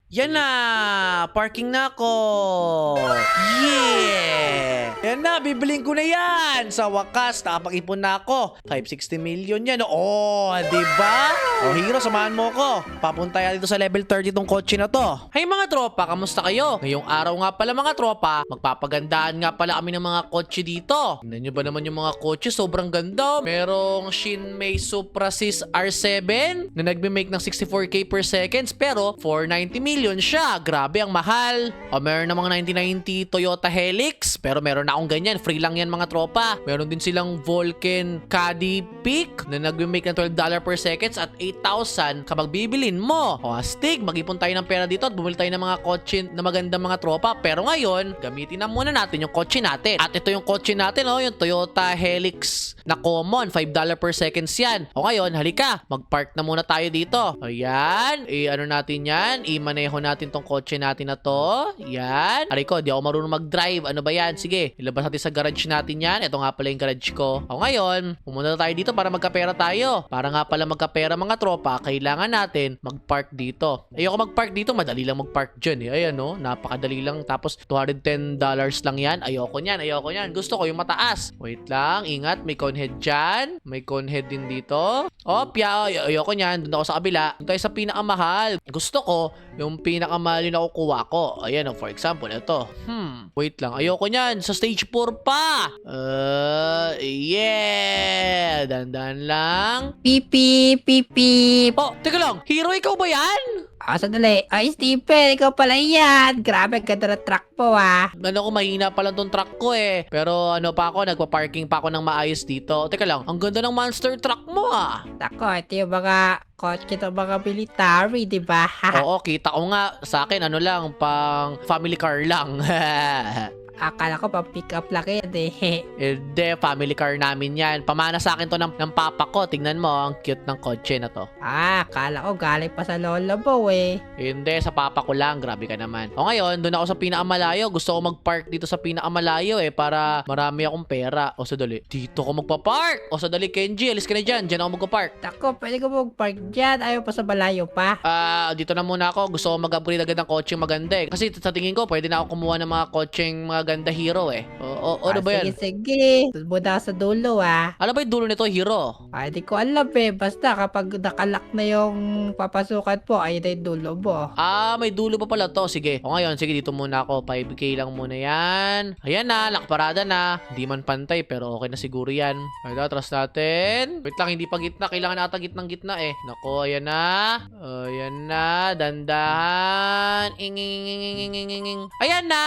Yan na! Parking na ako! Yeah! Yan na, bibiling ko na yan! Sa wakas, nakapag-ipon na ako. 560 million yan. Oh, diba? Oh, Hero, samahan mo ako. Papunta yan dito sa level 30 tong kotse na to. Hey mga tropa, kamusta kayo? Ngayong araw nga pala mga tropa, magpapagandaan nga pala kami ng mga kotse dito. Tingnan nyo ba naman yung mga kotse? Sobrang ganda. Merong Shinmei Supra Sis R7 na nagme-make ng 64k per seconds pero 490 million siya. Grabe, ang mahal. O meron namang 1990 Toyota Helix pero meron na akong ganyan. Free lang yan mga tropa. Meron din silang Vulcan Caddy Peak na nagme-make ng $12 per seconds at 8,000 kapag bibilin mo. O astig, mag-ipon tayo ng pera dito at bumili tayo ng mga kotse na magandang mga tropa. Pero ngayon, gamitin na muna natin yung kotse natin. At ito yung kotse natin, oh, yung Toyota Helix na common. $5 per seconds yan. O ngayon, halika. Mag-park na muna tayo dito. Ayan. Ano natin yan? I-maneho natin tong kotse natin na to. Yan. Aray ko, di ako marunong mag-drive. Ano ba yan? Sige, ilabas natin sa garage natin yan. Ito nga pala yung garage ko. O ngayon, pumunta tayo dito para magkapera tayo. Para nga pala magkapera mga tropa, kailangan natin mag-park dito. Ayoko mag-park dito. Madali lang mag-park dyan eh. Ayan no, napakadali lang. Tapos $210 lang yan. Ayoko nyan, ayoko nyan. Gusto ko yung mataas. Wait lang, ingat. May cone head dyan. May cone head din dito. Opya, ayoko nyan. Doon ako sa kabila. Doon tayo sa pinakamahal. Gusto ko yung pinakamahal yung nakukuha ko. Ayan, for example, ito. Wait lang. Ayoko nyan. Sa stage 4 pa. Yeah. Dandan lang. Pipi, pipi. Oh, teka lang. Hero, ikaw ba yan? Sandali. Ay, Stephen, ikaw pala yan. Grabe, ganda na truck po, Ano ko, mahina pa lang tong truck ko eh. Pero ano pa ako, nagpa-parking pa ako ng maayos dito. Teka lang, ang ganda ng monster truck mo Ako, ito yung mga kotse ng mga military, di ba? Oo, kita ko nga. Sa akin, ano lang, pang family car lang. Akala ko pa pick up lang yan eh. Hindi, family car namin yan. Pamana sa akin to ng papa ko. Tingnan mo, ang cute ng kotse na to. Akala ko galing pa sa lola mo eh. Hindi, sa papa ko lang. Grabe ka naman. O ngayon, doon ako sa pinakamalayo. Gusto ko mag-park dito sa pinakamalayo eh, para marami akong pera. O sadali, dito ko magpa-park. O sadali, Kenji, alis ka na dyan. Dyan ako magpa-park. Ako, pwede ko mag-park dyan. Ayaw pa sa malayo pa. Dito na muna ako. Gusto ko mag-upgrade agad ng kotseng maganda eh. Kasi sa tingin ko, pwede na ako kumuha ng mga kotseng mga ganda hero eh. Ano ba yan? Sige, sige. Sunod na sa dulo Ano ba yung dulo nito, hero? Hindi ko alam eh. Basta kapag nakalak na yung papasukan po, ayun na yung dulo mo. May dulo pa pala to. Sige. O ngayon, sige, dito muna ako. 5k lang muna yan. Ayan na, lakparada na. Hindi man pantay, pero okay na siguro yan. Ito, atras natin. Wait lang, hindi pa gitna. Kailangan ata gitnang-gitna eh. Nako, ayan na. Ayan na. Dandahan. Ayan na!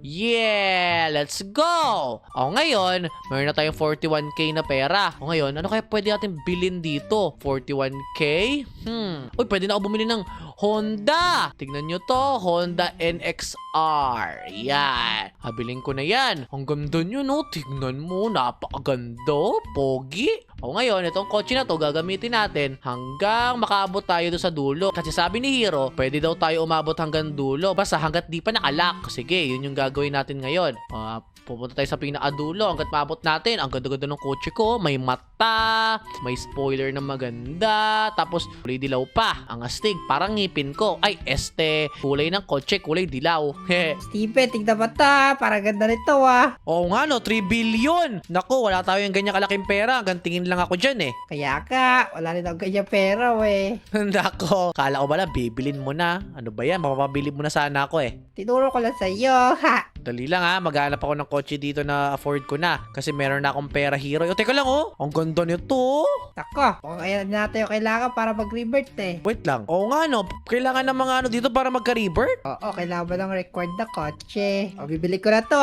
Yeah! Let's go! O ngayon, mayroon na tayong 41k na pera. O ngayon, ano kaya pwede natin bilhin dito? 41k? Uy, pwede na ako bumili ng Honda. Tignan nyo to, Honda NXR. Yan. Habiling ko na yan. Ang ganda nyo, no? Tignan mo, napakaganda. Pogi. O ngayon, itong kotse na to, gagamitin natin hanggang makaabot tayo doon sa dulo. Kasi sabi ni Hero, pwede daw tayo umabot hanggang dulo. Basta hanggat di pa nakalak. Sige, yun yung gagawin natin ngayon. Pupunta tayo sa pinakadulo hanggat maabot natin. Ang ganda-ganda ng kotse ko. May mata, may spoiler na maganda, tapos kulay dilaw pa. Ang astig, parang ngipin ko. Ay, kulay ng kotse, kulay dilaw. Stephen, tignan ba ta? Parang ganda nito Oo nga no, 3 billion. Naku, wala tayo yung ganyan kalaking pera. Hanggang tingin lang ako dyan eh. Kaya ka, wala rin ako ganyan pera Nako, kala ko ba na bibilin mo na? Ano ba yan? Mapapabili mo na sana ako eh. Tinuro ko lang sa'yo, Dali lang maghanap ako ng kotse dito na afford ko na. Kasi meron na akong pera, Hero. Teka lang ang ganda nito. Ako, kung ayan natin yung kailangan para mag-revert eh. Wait lang. Oo nga no, kailangan ng mga dito para magka-revert? Oo, kailangan ba ng record na kotse? Bibili ko na to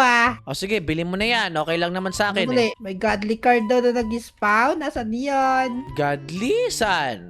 O sige, bilhin mo na yan. Okay lang naman sa akin Muli, may godly card daw na nag-spawn. Nasaan yun? Godly, san?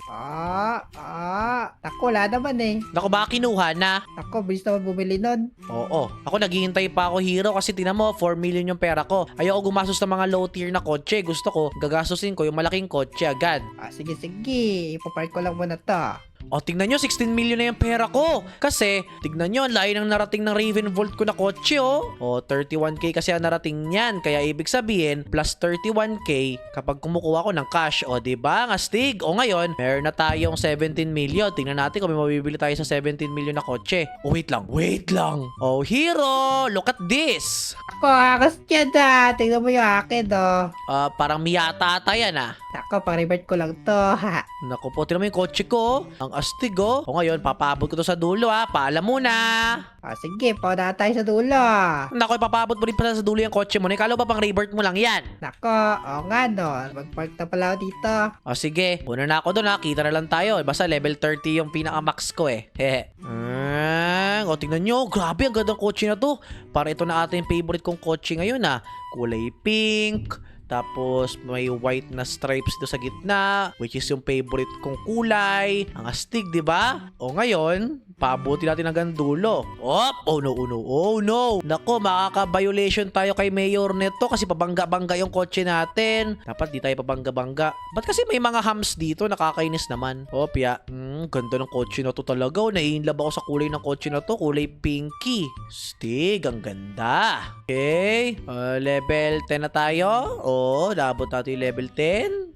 Ako, wala naman eh. Naku, baka kinuha na. Ako, bilis naman bumili nun. Oo. Ako naghihintay pa ako, Hero, kasi tinan mo, 4 million yung pera ko. Ayoko gumastos ng mga low tier na kotse. Gusto ko, gagastusin ko yung malaking kotse agad. Sige, sige. Ipapark ko lang muna to. O, tignan nyo, 16 million na yung pera ko. Kasi, tignan nyo, ang layo ng narating ng Ravenvolt ko na kotse, oh. O, 31k kasi ang narating niyan. Kaya, ibig sabihin, plus 31k kapag kumukuha ko ng cash. O, diba? Ang astig. O, ngayon, meron na tayong 17 million. Tingnan natin kung may mabibili tayo sa 17 million na kotse. O, wait lang. Wait lang. Oh, hero, look at this. Ako, hakas yan na. Tingnan mo yung akin, oh. Parang Miata ata yan, ah. Ako, pang-revert ko lang to, ha. Naku po, tingnan mo yung kotse ko. Ang astig, oh. O ngayon, papabot ko to sa dulo, ha. Paalam muna. Sige, pauna tayo sa dulo. Naku, papabot mo rin pala sa dulo yung kotse mo. Ikala ba pang revert mo lang yan? Nako, oo nga, no. Mag-park na pala ako dito. O sige, una na ako doon, ha. Kita na lang tayo. Basta level 30 yung pinaka-max ko, eh. Hehe. O, tingnan nyo. Grabe, ang gandang kotse na to. Para ito na ata yung favorite kong kotse ngayon, ha. Kulay pink. Tapos, may white na stripes dito sa gitna, which is yung favorite kong kulay. Ang astig, di ba? O ngayon, paabuti natin hanggang dulo. Oh no, oh no, oh no. Nako, makaka-violation tayo kay Mayor neto kasi pabangga-bangga yung kotse natin. Dapat di tayo pabangga-bangga. Ba't kasi may mga hams dito? Nakakainis naman. Pia. Ganda ng kotse na to talaga. Naiinlove ako sa kulay ng kotse na to. Kulay pinky. Stig, ang ganda. Okay. Level 10 na tayo. Naabot natin yung level 10.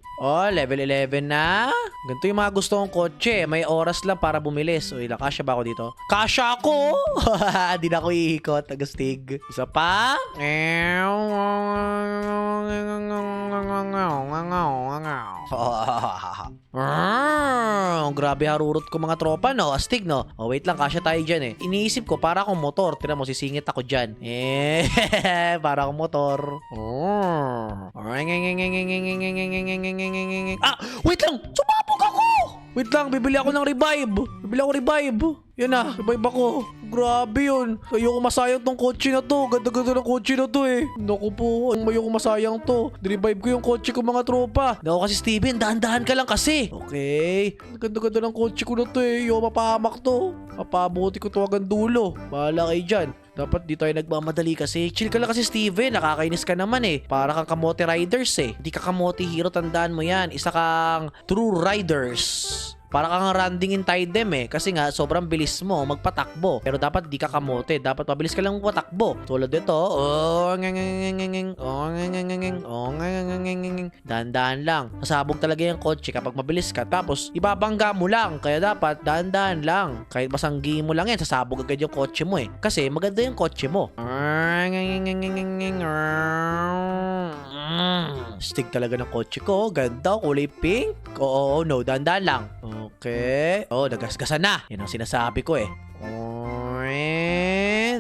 Level 11 na. Ganito yung mga gusto kong kotse. May oras lang para bumilis. Ilang kasya ba ako dito? Kasya ako! Di na ako iikot. Agastig. Isa pa. Grabe harurot ko mga tropa, no? Astig, no? Wait lang. Kasya tayo dyan, eh. Iniisip ko, para akong motor. Tira mo, sisingit ako dyan. Para akong motor. Wait lang! Sumabog ako! Wait lang, bibili ako ng revive. Yan na, revive ako. Grabe yun. Ayoko masayang tong kotse na to. Ganda-ganda ng kotse na to, eh. Naku po, ayoko masayang to. Revive ko yung kotse ko, mga tropa. Naku kasi, Steven, dahan-dahan ka lang kasi. Okay. Ganda-ganda ng kotse ko na to, eh. Ayoko mapahamak to. Papabuti ko to hanggang dulo. Bahala kayo dyan. Dapat di tayo nagmamadali kasi. Chill ka lang kasi, Steven. Nakakainis ka naman, eh. Para kang kamote riders, eh. Di ka kamote hero, tandaan mo yan. Isa kang true riders. Para kang randing in tandem, eh. Kasi nga, sobrang bilis mo magpatakbo. Pero dapat di ka kamote. Dapat mabilis ka lang magpatakbo. Tulad dito. Dahan-dahan lang. Masabog talaga yung kotse kapag mabilis ka. Tapos, ibabangga mo lang. Kaya dapat, dahan-dahan lang. Kahit masanggi mo lang yan, sasabog agad yung kotse mo, eh. Kasi maganda yung kotse mo. Stig talaga ng kotse ko. Ganda, kulay pink. No, dahan-dahan lang. Okay. Nagasgasan na. Yan ang sinasabi ko, eh.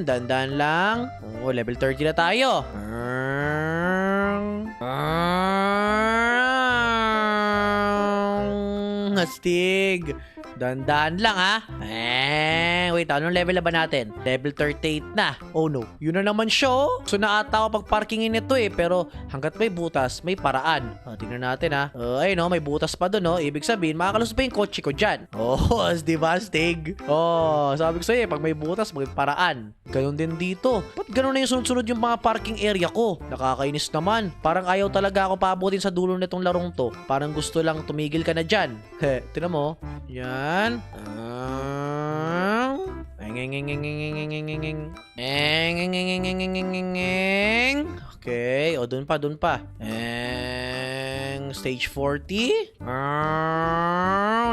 Dahan-dahan lang. Level 30 na tayo. Astig. Dahan-dahan lang, ha. Wait, anong level na ba natin? Level 38 na. Oh no, yun na naman siya, oh. So naata ako pag parkingin nito, eh. Pero hanggat may butas, may paraan. Tingnan natin, ha. Ayun, no, may butas pa dun, no. Ibig sabihin, makakalusot pa yung kotse ko dyan. Di ba, Stig? Sabi ko sa'yo, pag may butas, may paraan. Ganon din dito. Ba't ganon na yung sunod-sunod yung mga parking area ko? Nakakainis naman. Parang ayaw talaga ako paabutin sa dulo nitong larong to. Parang gusto lang tumigil ka na dyan. Tingnan mo. Yan. Okay. Dun pa. Stage 40.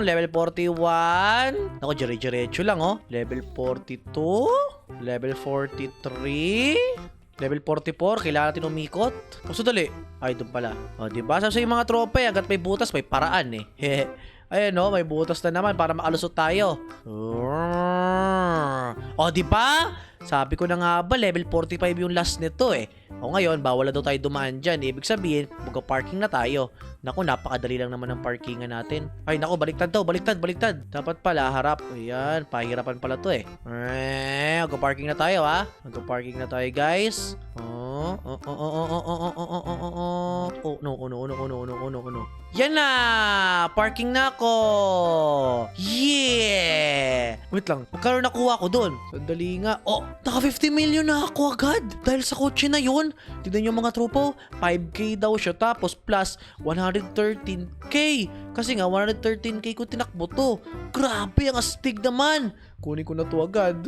Level 41. Ako, dire-diretso lang, oh. Level 42. Level 43. Level 44, kailangan natin umikot. Dali. Ay, doon pala. Diba? Sabi sa mga tropa, hanggat may butas, may paraan, eh. Ayan, no, may butas na naman para makalusot tayo. Diba? Sabi ko na nga ba, level 45 yung last nito, eh. Ngayon, bawal na daw tayo dumaan dyan. Ibig sabihin, magka-parking na tayo. Naku, napakadali lang naman ng parkingan natin. Ay, naku, baliktad daw, baliktad. Dapat pala, harap. Ayan, pahirapan pala to, eh. Magka-parking na tayo, ha. Magka-parking na tayo, guys. No. Yan na! Parking na ako! Yeah! Wait lang, magkano nakuha ko dun? Sandali nga. Naka 50 million na ako agad! Dahil sa kotse na yun. Tignan nyo mga tropo, 5K daw siya. Tapos plus 113K. Kasi nga 113k ko tinakbo to. Grabe, ang astig naman. Kunin ko na to agad.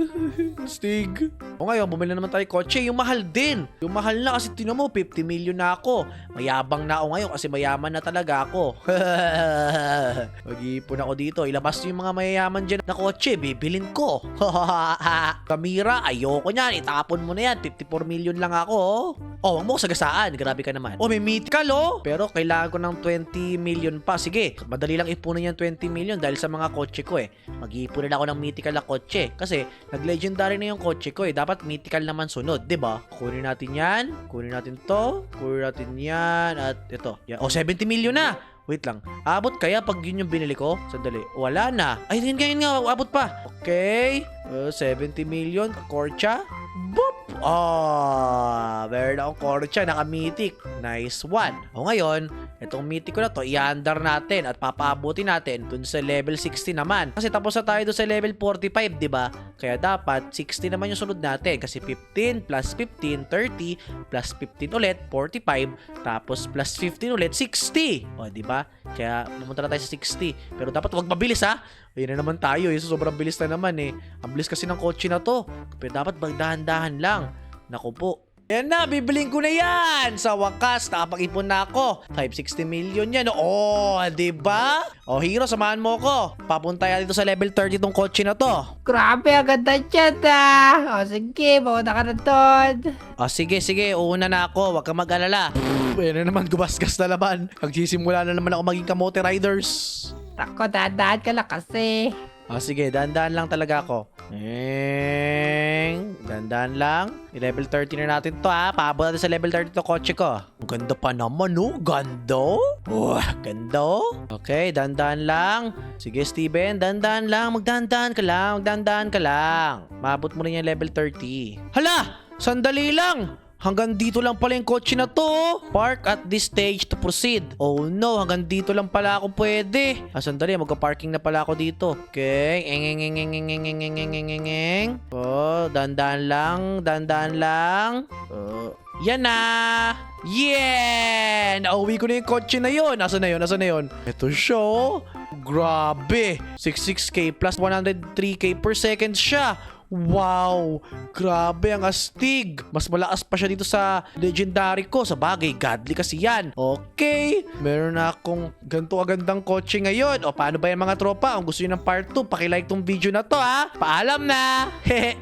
Astig. O ngayon, bumili na naman tayo kotse. Yung mahal din. Yung mahal na kasi tinan mo, 50 million na ako. Mayabang na ako ngayon kasi mayaman na talaga ako. Mag-iipon ako dito. Ilabas yung mga mayayaman dyan na kotse. Bibilin ko. Kamira, ayoko niyan. Itapon mo na yan. 54 million lang ako. Oh, wag mo ko sagasaan. Grabe ka naman. Oh, may mythical oh. Pero kailangan ko ng 20 million pa. Sige, madali lang ipunin yung 20 million dahil sa mga kotse ko eh. Mag-iipon na ako ng mythical na kotse. Kasi nag-legendary na yung kotse ko eh. Dapat mythical naman sunod, 'di ba? Kunin natin 'yan. Kunin natin 'to. Kunin natin 'yan at ito. Yan. Oh, 70 million na. Wait lang. Abot kaya pag yun yung binili ko? Sandali. Wala na. Ay, yun nga. Abot pa. Okay. 70 million. Korcha. Boop! Meron akong korcha. Naka-mythic. Nice one. O ngayon, itong mythic ko na to, i-under natin at papaabutin natin dun sa level 60 naman. Kasi tapos na tayo dun sa level 45, di ba? Kaya dapat 60 naman yung sunod natin. Kasi 15 plus 15, 30 plus 15 ulit, 45. Tapos plus 15 ulit, 60. O, di ba? Kaya pumunta na tayo sa 60. Pero dapat wag mabilis ha. Ayun na naman tayo eh. So, sobrang bilis na naman eh. Ang bilis kasi ng kotse na to. Pero dapat magdahan-dahan lang. Naku po. Yan na, bibiling ko na yan. Sa wakas, nakapag-ipon na ako. 560 million yan. Oh, diba? Oh, Hero, samahan mo ko. Papunta yan dito sa level 30 tong kotse na to. Grabe, ang ganda dyan ah. O sige, mauna ka na doon. Oh, sige. Uuna na ako. Huwag kang mag-alala. Yan na naman, gubasgas na naman. Magsisimula na naman ako maging kamote riders. Ako, dadaan ka lang kasi. Oh, sige, dahan-dahan lang talaga ako. Dahan-dahan lang. I-level 30 na natin to ha. Paabot natin sa level 30 to kotse ko. Ang ganda pa naman oh. Ganda. Ganda oh. Okay, dahan-dahan lang. Sige, Steven, dahan-dahan lang. Magdahan-dahan ka lang. Maabot mo rin yung level 30. Hala! Sandali lang! Hanggang dito lang pala yung kotse na to. Park at this stage to proceed. Oh no, hanggang dito lang pala ako pwede. Sandali, magka-parking na pala ako dito. Okay. Oh, dandan lang. Yan na. Yeah! Nauwi ko na yung kotse na yun. Nasaan na yun? Ito siya. Grabe. 66k plus 103k per second siya. Wow! Grabe ang astig! Mas malakas pa siya dito sa legendary ko. Sa bagay, godly kasi yan. Okay, meron na akong ganito agandang kotse ngayon. O paano ba yan mga tropa? Kung gusto nyo ng part 2, pakilike tong video na to ha. Paalam na! Hehe!